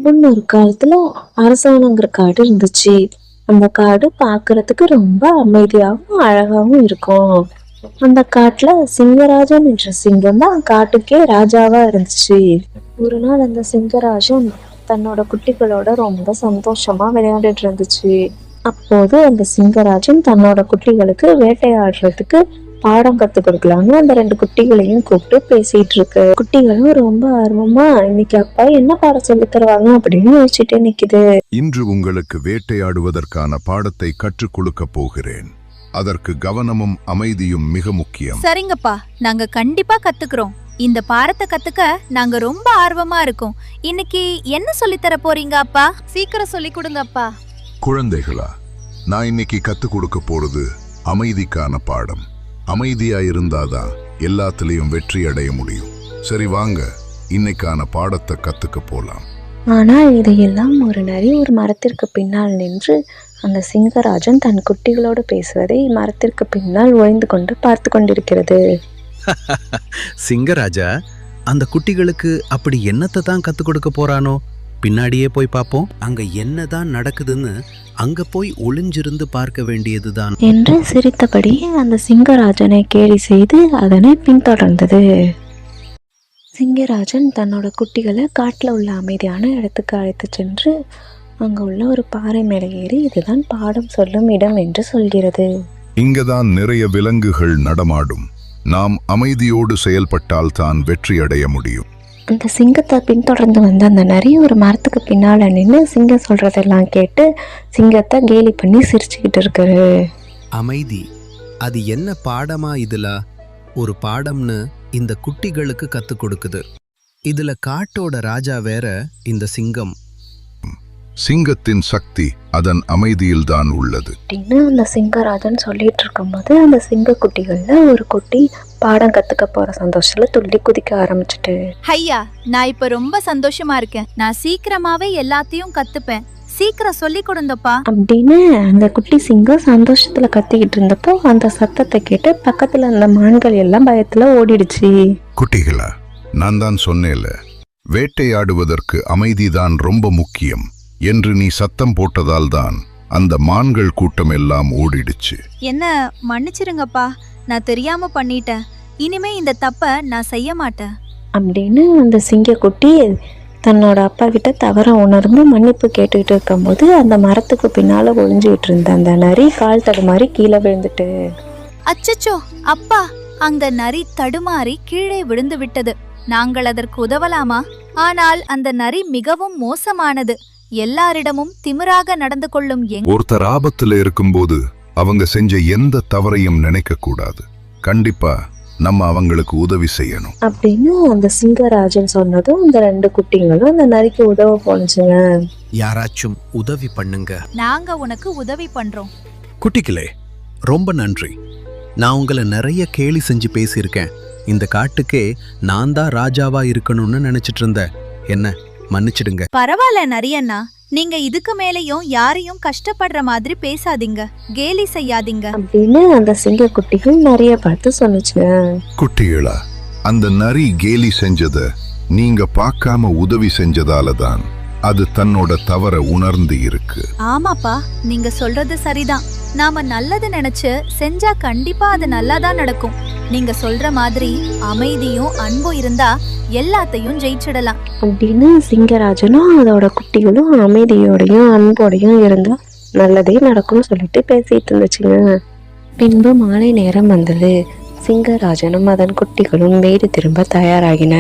முன்னொரு காலத்துல அரசாணங்கிற காடு இருந்துச்சு. அந்த காடு பார்க்கிறதுக்கு ரொம்ப அமைதியாகவும் அழகாவும் இருக்கும். அந்த காட்டுல சிங்கராஜன் என்ற சிங்கம் தான் காட்டுக்கே ராஜாவா இருந்துச்சு. ஒரு நாள் அந்த சிங்கராஜன் தன்னோட குட்டிகளோட ரொம்ப சந்தோஷமா விளையாடிட்டு இருந்துச்சு. அப்போது அந்த சிங்கராஜன் தன்னோட குட்டிகளுக்கு வேட்டையாடுறதுக்கு பாடம் கத்து கொடுக்கலான்னு அந்த ரெண்டு குட்டிகளையும் கூப்பிட்டு பேசிட்டு இருக்கு. குட்டிகளும் ரொம்ப ஆர்வமா இன்னைக்கு அப்பா என்ன பாடம் சொல்லி தருவாங்க அப்படின்னு யோசிச்சுட்டே நிக்குது. இன்று உங்களுக்கு வேட்டையாடுவதற்கான பாடத்தை கற்றுக் கொடுக்க போகிறேன். அதற்கு கவனமும் அமைதியும் மிக முக்கியம். சரிங்கப்பா, நாங்க கண்டிப்பா கத்துக்கிறோம். இந்த பாடத்தை கத்துக்க நாங்க ரொம்ப ஆர்வமா இருக்கோம். இன்னைக்கு என்ன சொல்லித் தர போறீங்க அப்பா? சீக்கிரம் சொல்லி கொடுங்க அப்பா. குழந்தைகளா, நான் இன்னைக்கு கத்துக் கொடுக்க போறது அமைதிக்கான பாடம். அமைதியா இருந்தாதான் எல்லாத்துலயும் வெற்றி அடைய முடியும். சரி வாங்க, இன்னைக்கான பாடத்தை கத்துக்க போலாம். ஆனா இதையெல்லாம் ஒரு நரி ஒரு மரத்திற்கு பின்னால் நின்று அந்த சிங்கராஜன் தன் குட்டிகளோடு பேசுவதை மரத்திற்கு பின்னால் ஒளிந்து கொண்டு பார்த்து கொண்டிருக்கிறது. சிங்கராஜா அந்த குட்டிகளுக்கு அப்படி என்னத்தை தான் கத்து கொடுக்க போறானோ? பின்னாடியே போய் பார்ப்போம். அங்க என்னதான் நடக்குதுன்னு அங்க போய் ஒளிஞ்சிருந்து பார்க்க வேண்டியதுதான் என்று சிரித்தபடி அந்த சிங்கராஜனை கேலி செய்து அதனை பின்தொடர்ந்தது. சிங்கராஜன் தன்னோட குட்டிகளை காட்டுல உள்ள அமைதியான இடத்துக்கு அழைத்து சென்று அங்க உள்ள ஒரு பாறை மேலே ஏறி இதுதான் பாடம் சொல்லும் இடம் என்று சொல்கிறது. இங்கதான் நிறைய விலங்குகள் நடமாடும். நாம் அமைதியோடு செயல்பட்டால் தான் வெற்றி அடைய முடியும். அந்த சிங்கத்தை பின்தொடர்ந்து வந்த அந்த நரி ஒரு மரத்துக்கு பின்னால நின்று சிங்கம் சொல்றதெல்லாம் கேட்டு சிங்கத்தை கேலி பண்ணி சிரிச்சுக்கிட்டு இருக்காரு. அமைதி, அது என்ன பாடமா? இதுல ஒரு பாடம்னு இந்த குட்டிகளுக்கு கத்து கொடுக்குது. இதுல காட்டோட ராஜா வேற இந்த சிங்கம். சிங்கத்தின் சக்தி அதன் அமைதியில்தான் உள்ளது அப்படின்னு அந்த சிங்கராஜன் சொல்லிட்டு இருக்கும்போது அந்த சிங்க குட்டிகள்ல ஒரு குட்டி பாடம் கத்துக்க போற சந்தோஷத்துல துள்ளி குதிக்க ஆரம்பிச்சுட்டு, ஐயா, நான் இப்ப ரொம்ப சந்தோஷமா இருக்கேன். நான் சீக்கிரமாவே எல்லாத்தையும் கத்துப்பேன். சீக்கிரம் சொல்லி கொடுங்கப்பா அப்படின்னு அந்த குட்டி சிங்கம் சந்தோஷத்துல கத்திக்கிட்டு இருந்தப்போ அந்த சத்தத்தை கேட்டு பக்கத்துல அந்த மான்கள் எல்லாம் பயத்துல ஓடிடுச்சு. குட்டிகளா, நான் தான் சொன்னேல, வேட்டையாடுவதற்கு அமைதிதான் ரொம்ப முக்கியம் என்று நீ சத்தம் போட்டதால் தான் அந்த மான்கள் கூட்டம் எல்லாம் ஓடிடுச்சு. என்ன மன்னிச்சிருங்கப்பா, நான் தெரியாம பண்ணிட்டேன். இனிமே இந்த தப்ப நான் செய்ய மாட்டேன் அப்படின்னு அந்த சிங்க குட்டி தன்னோட அப்பா கிட்ட தவற உணர்ந்து மன்னிப்பு கேட்டுக்கிட்டு இருக்கும்போது அந்த மரத்துக்கு பின்னால ஒளிஞ்சுக்கிட்டு இருந்த அந்த நரி கால் தடுமாறி கீழே விழுந்துட்டு, அச்சச்சோ அப்பா, அங்க நரி தடுமாறி கீழே விழுந்து விட்டது. நாங்கள் அதற்கு உதவலாமா? ஆனால் அந்த நரி மிகவும் மோசமானது. எல்லாரிடமும் திமிராக நடந்து கொள்ளும் ஒருத்தர் ஆபத்துல இருக்கும்போது அவங்க செஞ்ச எந்த தவறையும் நினைக்க கூடாது. கண்டிப்பா நம்ம அவங்களுக்கு உதவி செய்யணும் அப்படின்னு அந்த சிங்கராஜன் சொன்னதும் அந்த ரெண்டு குட்டிங்களும் அந்த நரிக்கு உதவ போனுச்சுங்க. யாராச்சும் உதவி பண்ணுங்க. நாங்க உனக்கு உதவி பண்றோம். குட்டிகளே, ரொம்ப நன்றி. நான் உங்களை நிறைய கேலி செஞ்சு பேசியிருக்கேன். இந்த காட்டுக்கே நான் தான் ராஜாவா இருக்கணும்னு நினைச்சிட்டு இருந்தேன். என்ன மன்னிச்சிடுங்க. பரவாயில்ல நரியண்ணா, நீங்க இதுக்கு மேலையும் யாரையும் கஷ்டப்படுற மாதிரி பேசாதீங்க, கேலி செய்யாதீங்க அப்படின்னு அந்த சிங்க குட்டிகள் நிறைய பார்த்து சொன்னுச்சுங்க. குட்டிகளா, அந்த நரி கேலி செஞ்சத நீங்க பார்க்காம உதவி செஞ்சதால தான் அது தன்னோட தவற உணர்ந்து இருக்கு. ஆமாப்பா, நீங்க சொல்றது சரிதான். நாம நல்லது நினைச்சு செஞ்சா கண்டிப்பா அது நல்லாதான் நடக்கும். நீங்க சொல்ற மாதிரி அமைதியும் அன்பும் இருந்தா எல்லாத்தையும் ஜெயிச்சிடலாம் அப்படின்னு சிங்கராஜனும் அதோட குட்டிகளும் அமைதியோடையும் அன்போடையும் இருந்தா நல்லதே நடக்கும்னு சொல்லிட்டு பேசிட்டு இருந்துச்சுங்க. பின்பு மாலை நேரம் வந்தது. சிங்கராஜனும் அதன் குட்டிகளும் வீடு திரும்ப தயாராகின.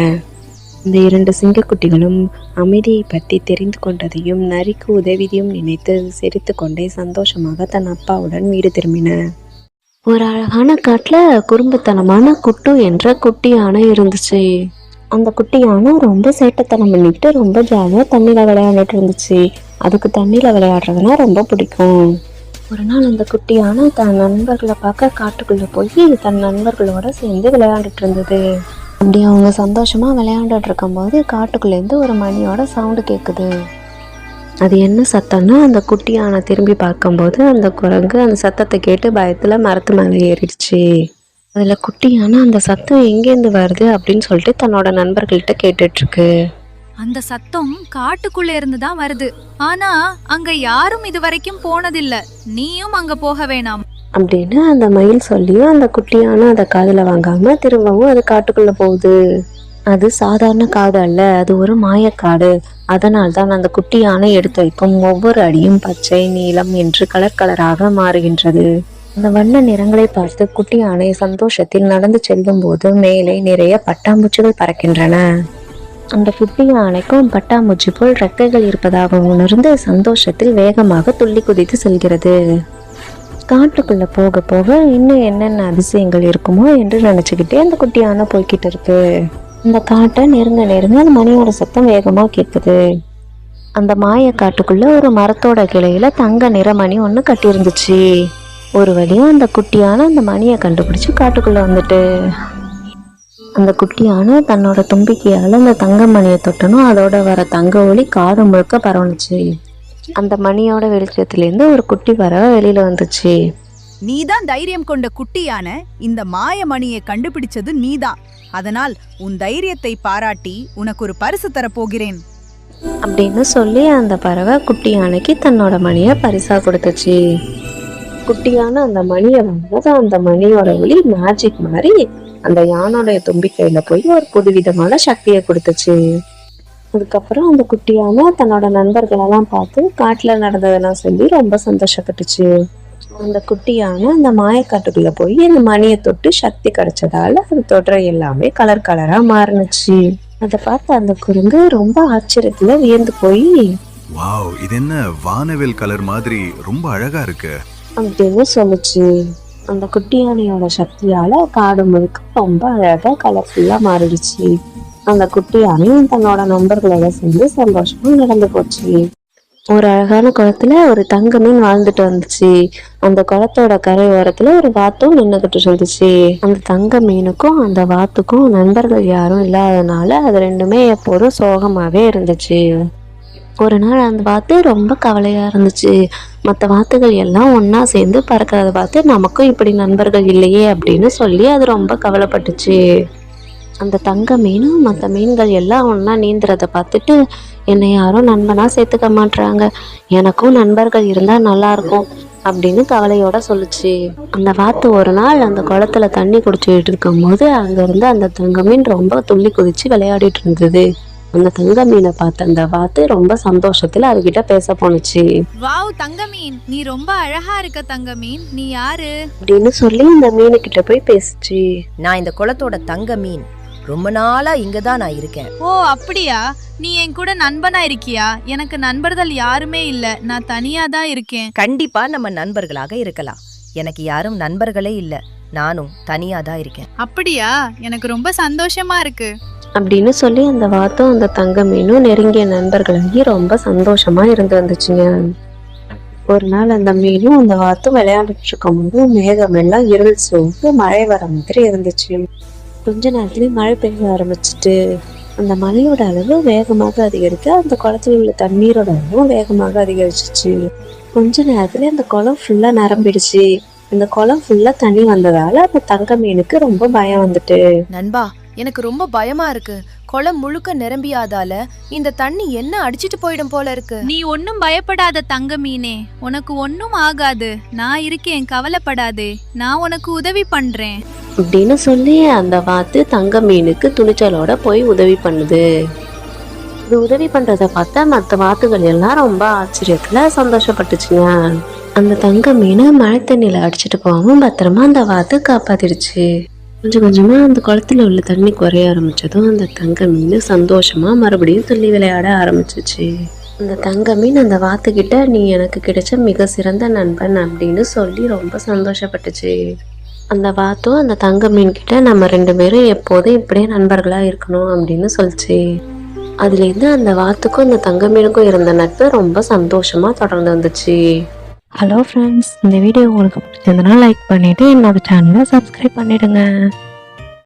இந்த இரண்டு சிங்கக்குட்டிகளும் அமைதியை பற்றி தெரிந்து கொண்டதையும் நரிக்கு உதவியையும் நினைத்து சிரித்து கொண்டே சந்தோஷமாக தன் அப்பாவுடன் வீடு திரும்பின. ஒரு அழகான காட்டுல குறும்புத்தனமான குட்டு என்ற குட்டி யானை இருந்துச்சு. அந்த குட்டி யானை ரொம்ப சேட்டத்தனம் பண்ணிக்கிட்டு ரொம்ப ஜாலியாக தண்ணியில் விளையாண்டுட்டு இருந்துச்சு. அதுக்கு தண்ணியில் விளையாடுறதுனா ரொம்ப பிடிக்கும். ஒரு நாள் அந்த குட்டி யானை தன் நண்பர்களை பார்க்க காட்டுக்குள்ளே போய் தன் நண்பர்களோட சேர்ந்து விளையாண்டுட்டு இருந்தது. அப்படி அவங்க சந்தோஷமா விளையாண்டுட்டு இருக்கும்போது காட்டுக்குள்ளேருந்து ஒரு மணியோட சவுண்டு கேட்குது. அது என்ன சத்தம்னா அந்த குட்டி யானை திரும்பி பார்க்கும்போது அந்த குரங்கு அந்த சத்தத்தை கேட்டு பயத்துல மரத்து மேலே ஏறிடுச்சு. அதுல குட்டி யானை அந்த சத்தம் எங்கேருந்து வருது அப்படின்னு சொல்லிட்டு தன்னோட நண்பர்கள்ட்ட கேட்டுட்டு இருக்கு. அந்த சத்தம் காட்டுக்குள்ள இருந்து தான் வருது. ஆனா அங்க யாரும் இதுவரைக்கும் போனதில்ல. நீயும் அங்க போக வேணாம் அப்படின்னு அந்த மயில் சொல்லியும் அந்த குட்டியான அதை காதுல வாங்காம திரும்பவும் அது காட்டுக்குள்ள போகுது. அது சாதாரண காடு அல்ல, அது ஒரு மாயக்காடு. அதனால்தான் அந்த குட்டி யானை எடுத்து வைக்கும் ஒவ்வொரு அடியும் பச்சை, நீலம் என்று கலர் கலராக மாறுகின்றது. அந்த வண்ண நிறங்களை பார்த்து குட்டி யானை சந்தோஷத்தில் நடந்து செல்லும் போது மேலே நிறைய பட்டாம்பூச்சிகள் பறக்கின்றன. அந்த குட்டி யானைக்கும் பட்டாம்பூச்சி போல் ரெக்கைகள் இருப்பதாக உணர்ந்து சந்தோஷத்தில் வேகமாக துள்ளி குதித்து செல்கிறது. காட்டுக்குள்ள போக போக இன்னும் என்னென்ன அதிசயங்கள் இருக்குமோ என்று நினைச்சுக்கிட்டே அந்த குட்டி யானை போய்கிட்டு இருக்கு. இந்த காட்டை நெருங்க நெருங்க அந்த மணியோட சத்தம் வேகமா கேட்குது. அந்த மாய காட்டுக்குள்ள ஒரு மரத்தோட கிளையில தங்க நிற மணி ஒண்ணு கட்டி இருந்துச்சு. ஒரு வழியா அந்த குட்டியான அந்த மணியை கண்டுபிடிச்சு காட்டுக்குள்ள வந்துட்டு அந்த குட்டியான தன்னோட தும்பிக்கையால அந்த தங்க மணியை தொட்டனும் அதோட வர தங்க ஒளி காது முழுக்க பரவணுச்சு. அந்த மணியோட வெளிச்சத்திலேருந்து ஒரு குட்டி பறவை வெளியில வந்துச்சு. நீதான் தைரியம் கொண்ட குட்டியான இந்த மாயமணியை கண்டுபிடிச்சது நீதான். அதனால் உன் தைரியத்தை பாராட்டி உனக்கு ஒரு பரிசு தரப்போகிறேன் அப்படின்னு சொல்லி அந்த பறவை குட்டி யானைக்கு தன்னோட மணியை பரிசா கொடுத்துச்சு. குட்டியான அந்த மணியை வாங்கும்போது அந்த மணியோட ஒளி மேஜிக் மாதிரி அந்த யானோடைய தும்பிக்கையில போய் ஒரு புதுவிதமான சக்தியை கொடுத்துச்சு. அதுக்கப்புறம் அந்த குட்டியான தன்னோட நண்பர்களெல்லாம் பார்த்து காட்டுல நடந்ததெல்லாம் சொல்லி ரொம்ப சந்தோஷப்பட்டுச்சு. அந்த குட்டியான அந்த மாயக்காட்டுக்குள்ள போய் அந்த மணியை தொட்டு சக்தி கிடைச்சதால அது தொடுற எல்லாமே கலர் கலரா மாறுனுச்சு. அதை பார்த்து அந்த குரங்கு ரொம்ப ஆச்சரியத்துல வியந்து போய், வாவ், இது என்ன வானவில் கலர் மாதிரி ரொம்ப அழகா இருக்கு அப்படின்னு சொல்லுச்சு. அந்த குட்டி யானையோட சக்தியால காடு முழுக்க ரொம்ப அழகா கலர்ஃபுல்லா மாறிடுச்சு. அந்த குட்டி யானையும் தன்னோட நண்பர்களோட சேர்ந்து சந்தோஷமா நடந்து போச்சு. ஒரு அழகான குளத்துல ஒரு தங்க மீன் வாழ்ந்துட்டு வந்துச்சு. அந்த குளத்தோட கரை ஓரத்துல ஒரு வாத்தும் நின்னுகிட்டு இருந்துச்சு. அந்த தங்க மீனுக்கும் அந்த வாத்துக்கும் நண்பர்கள் யாரும் இல்லாதனால அது ரெண்டுமே எப்போதும் சோகமாவே இருந்துச்சு. ஒரு நாள் அந்த வாத்து ரொம்ப கவலையா இருந்துச்சு. மற்ற வாத்துகள் எல்லாம் ஒன்னா சேர்ந்து பறக்கிறத பார்த்து நமக்கும் இப்படி நண்பர்கள் இல்லையே அப்படின்னு சொல்லி அது ரொம்ப கவலைப்பட்டுச்சு. அந்த தங்க மீனும் மற்ற மீன்கள் எல்லாம் ஒன்னா நீந்துறத பார்த்துட்டு, என்னை யாரும் நண்பனா சேர்த்துக்க மாட்டாங்க, எனக்கும் நண்பர்கள் இருந்தா நல்லா இருக்கும் அப்படின்னு கவலையோட சொல்லுச்சு. அந்த வாத்து ஒரு நாள் அந்த குளத்துல தண்ணி குடிச்சுட்டு இருக்கும் போது அங்க இருந்து அந்த தங்க மீன் ரொம்ப துள்ளி குதிச்சு விளையாடிட்டு இருந்தது. அந்த தங்க மீனை பார்த்த அந்த வாத்து ரொம்ப சந்தோஷத்துல அதுகிட்ட பேச போனுச்சு. வாவ் தங்கமீன், நீ ரொம்ப அழகா இருக்க தங்கமீன், நீ யாரு அப்படின்னு சொல்லி இந்த மீனு கிட்ட போய் பேசுச்சு. நான் இந்த குளத்தோட தங்க மீன், ரொம்ப நாளா இங்கதான் நான் இருக்கேன். ஓ அப்படியா, நீ என் கூட நண்பனா இருக்கியா? எனக்கு நண்பர்கள் யாருமே இல்ல, நான் தனியா தான் இருக்கேன். கண்டிப்பா நம்ம நண்பர்களாக இருக்கலாம். எனக்கு யாரும் நண்பர்களே இல்ல, நானும் தனியா தான் இருக்கேன். அப்படியா, எனக்கு ரொம்ப சந்தோஷமா இருக்கு அப்படின்னு சொல்லி அந்த வாத்தும் அந்த தங்க மீனும் நெருங்கிய நண்பர்களாகி ரொம்ப சந்தோஷமா இருந்து வந்துச்சுங்க. ஒரு நாள் அந்த மீனும் அந்த வாத்தும் விளையாண்டுட்டு இருக்கும் போது மேகம் எல்லாம் இருள் சூழ்ந்து மழை வர மாதிரி இருந்துச்சு. கொஞ்ச நேரத்துல மழை பெய்ய ஆரம்பிச்சுட்டு அந்த மழையோட அளவு வேகமாக அதிகரிக்க அந்த குளத்துல உள்ள தண்ணீரோட அளவும் வேகமாக அதிகரிச்சிச்சு. கொஞ்ச நேரத்துல அந்த குளம் ஃபுல்லா நிரம்பிடுச்சு. இந்த குளம் ஃபுல்லா தண்ணி வந்ததால அந்த தங்க மீனுக்கு ரொம்ப பயம் வந்துட்டு, நண்பா, எனக்கு ரொம்ப பயமா இருக்கு. குளம் முழுக்க நிரம்பியாதால இந்த தண்ணி என்ன அடிச்சிட்டு போயிடும் போல இருக்கு. நீ ஒன்னும் பயப்படாத தங்க மீனே, உனக்கு ஒன்னும் ஆகாது, நான் இருக்கேன், கவலைப்படாதே, நான் உனக்கு உதவி பண்றேன் அப்படின்னு சொல்லி அந்த வாத்து தங்க மீனுக்கு துணிச்சலோட போய் உதவி பண்ணுது. இது உதவி பண்றத பார்த்தா மற்ற வாத்துகள் எல்லாம் ரொம்ப ஆச்சரியத்துல சந்தோஷப்பட்டுச்சுங்க. அந்த தங்க மீனை மழை தண்ணியில அடிச்சுட்டு போகாம பத்திரமா அந்த வாத்து காப்பாத்திடுச்சு. கொஞ்சம் கொஞ்சமா அந்த குளத்துல உள்ள தண்ணி குறைய ஆரம்பிச்சதும் அந்த தங்க மீன் சந்தோஷமா மறுபடியும் துள்ளி விளையாட ஆரம்பிச்சிச்சு. அந்த தங்க மீன் அந்த வாத்துக்கிட்ட, நீ எனக்கு கிடைச்ச மிக சிறந்த நண்பன் அப்படின்னு சொல்லி ரொம்ப சந்தோஷப்பட்டுச்சு. அந்த வாத்தும் அந்த தங்க மீன் கிட்ட, நம்ம ரெண்டு பேரும் எப்போதும் இப்படியே நண்பர்களா இருக்கணும் அப்படின்னு சொல்லிச்சு. அதுலேருந்து அந்த வாத்துக்கும் அந்த தங்க மீனுக்கும் இருந்த நட்பு ரொம்ப சந்தோஷமா தொடர்ந்து வந்துச்சு. ஹலோ ஃப்ரெண்ட்ஸ், இந்த வீடியோ உங்களுக்கு பிடிச்சிருந்தனா லைக் பண்ணிட்டு என்னோட சேனலை சப்ஸ்கிரைப் பண்ணிடுங்க.